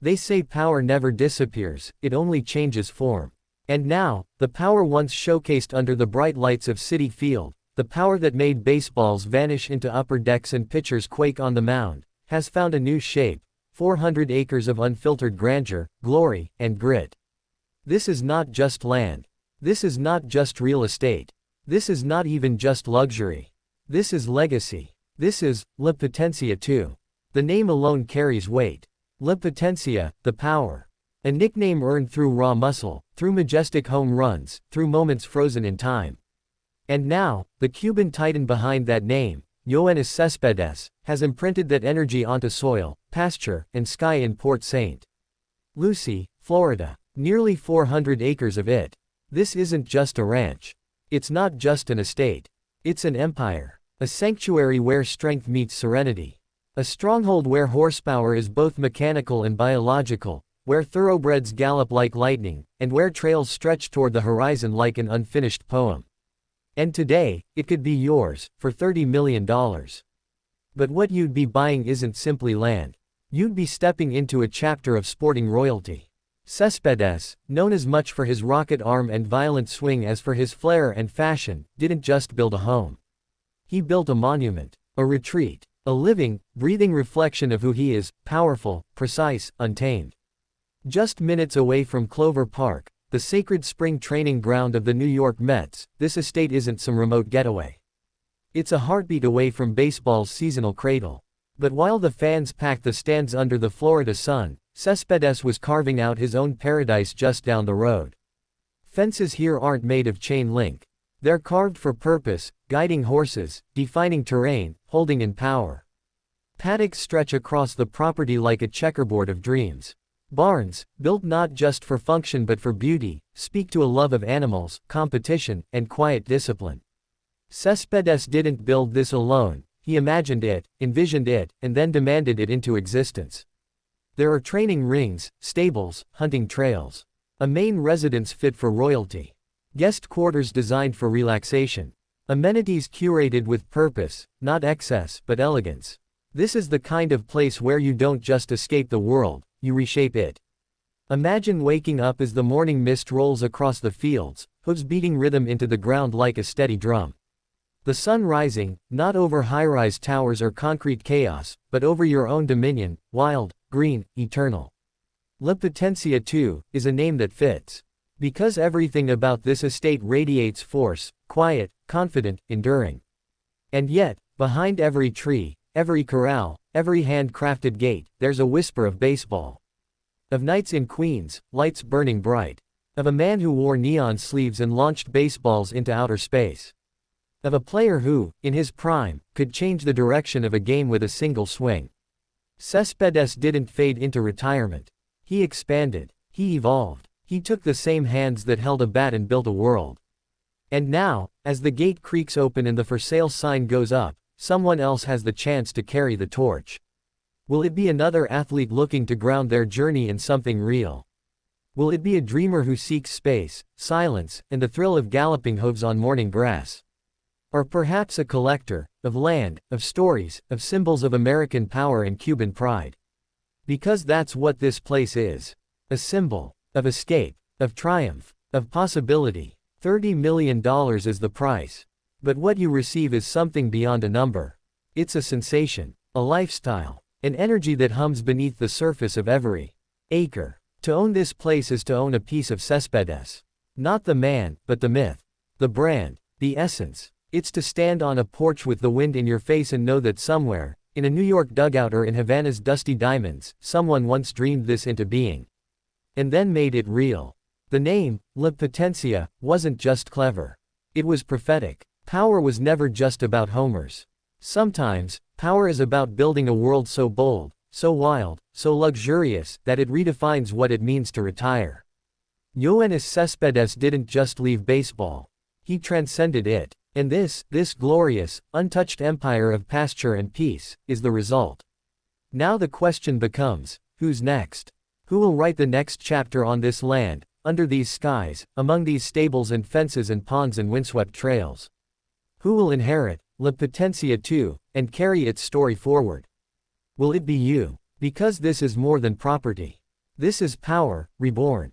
They say power never disappears, it only changes form. And now, the power once showcased under the bright lights of Citi Field, the power that made baseballs vanish into upper decks and pitchers quake on the mound, has found a new shape: 400 acres of unfiltered grandeur, glory, and grit. This is not just land. This is not just real estate. This is not even just luxury. This is legacy. This is La Potencia II. The name alone carries weight. La Potencia, the power. A nickname earned through raw muscle, through majestic home runs, through moments frozen in time. And now, the Cuban titan behind that name, Yoenis Céspedes, has imprinted that energy onto soil, pasture, and sky in Port St. Lucie, Florida. Nearly 400 acres of it. This isn't just a ranch. It's not just an estate. It's an empire. A sanctuary where strength meets serenity. A stronghold where horsepower is both mechanical and biological, where thoroughbreds gallop like lightning, and where trails stretch toward the horizon like an unfinished poem. And today, it could be yours, for $30 million. But what you'd be buying isn't simply land. You'd be stepping into a chapter of sporting royalty. Cespedes, known as much for his rocket arm and violent swing as for his flair and fashion, didn't just build a home. He built a monument, a retreat, a living, breathing reflection of who he is: powerful, precise, untamed. Just minutes away from Clover Park, the sacred spring training ground of the New York Mets, this estate isn't some remote getaway. It's a heartbeat away from baseball's seasonal cradle. But while the fans packed the stands under the Florida sun, Cespedes was carving out his own paradise just down the road. Fences here aren't made of chain link. They're carved for purpose, guiding horses, defining terrain, holding in power. Paddocks stretch across the property like a checkerboard of dreams. Barns, built not just for function but for beauty, speak to a love of animals, competition, and quiet discipline. Cespedes didn't build this alone. He imagined it, envisioned it, and then demanded it into existence. There are training rings, stables, hunting trails. A main residence fit for royalty. Guest quarters designed for relaxation. Amenities curated with purpose, not excess but elegance. This is the kind of place where you don't just escape the world, you reshape it. Imagine waking up as the morning mist rolls across the fields, hooves beating rhythm into the ground like a steady drum. The sun rising, not over high-rise towers or concrete chaos, but over your own dominion, wild, green, eternal. La Potencia II is a name that fits. Because everything about this estate radiates force, quiet, confident, enduring. And yet, behind every tree, every corral, every hand-crafted gate, there's a whisper of baseball. Of nights in Queens, lights burning bright. Of a man who wore neon sleeves and launched baseballs into outer space. Of a player who, in his prime, could change the direction of a game with a single swing. Cespedes didn't fade into retirement. He expanded. He evolved. He took the same hands that held a bat and built a world. And now, as the gate creaks open and the for sale sign goes up, someone else has the chance to carry the torch. Will it be another athlete looking to ground their journey in something real? Will it be a dreamer who seeks space, silence, and the thrill of galloping hooves on morning grass? Or perhaps a collector, of land, of stories, of symbols of American power and Cuban pride? Because that's what this place is. A symbol. Of escape. Of triumph. Of possibility. $30 million is the price. But what you receive is something beyond a number. It's a sensation. A lifestyle. An energy that hums beneath the surface of every acre. To own this place is to own a piece of Cespedes. Not the man, but the myth. The brand. The essence. It's to stand on a porch with the wind in your face and know that somewhere, in a New York dugout or in Havana's dusty diamonds, someone once dreamed this into being. And then made it real. The name, La Potencia, wasn't just clever. It was prophetic. Power was never just about homers. Sometimes, power is about building a world so bold, so wild, so luxurious, that it redefines what it means to retire. Yoenis Céspedes didn't just leave baseball. He transcended it. And this glorious, untouched empire of pasture and peace, is the result. Now the question becomes, who's next? Who will write the next chapter on this land, under these skies, among these stables and fences and ponds and windswept trails? Who will inherit La Potencia II, and carry its story forward? Will it be you? Because this is more than property. This is power, reborn.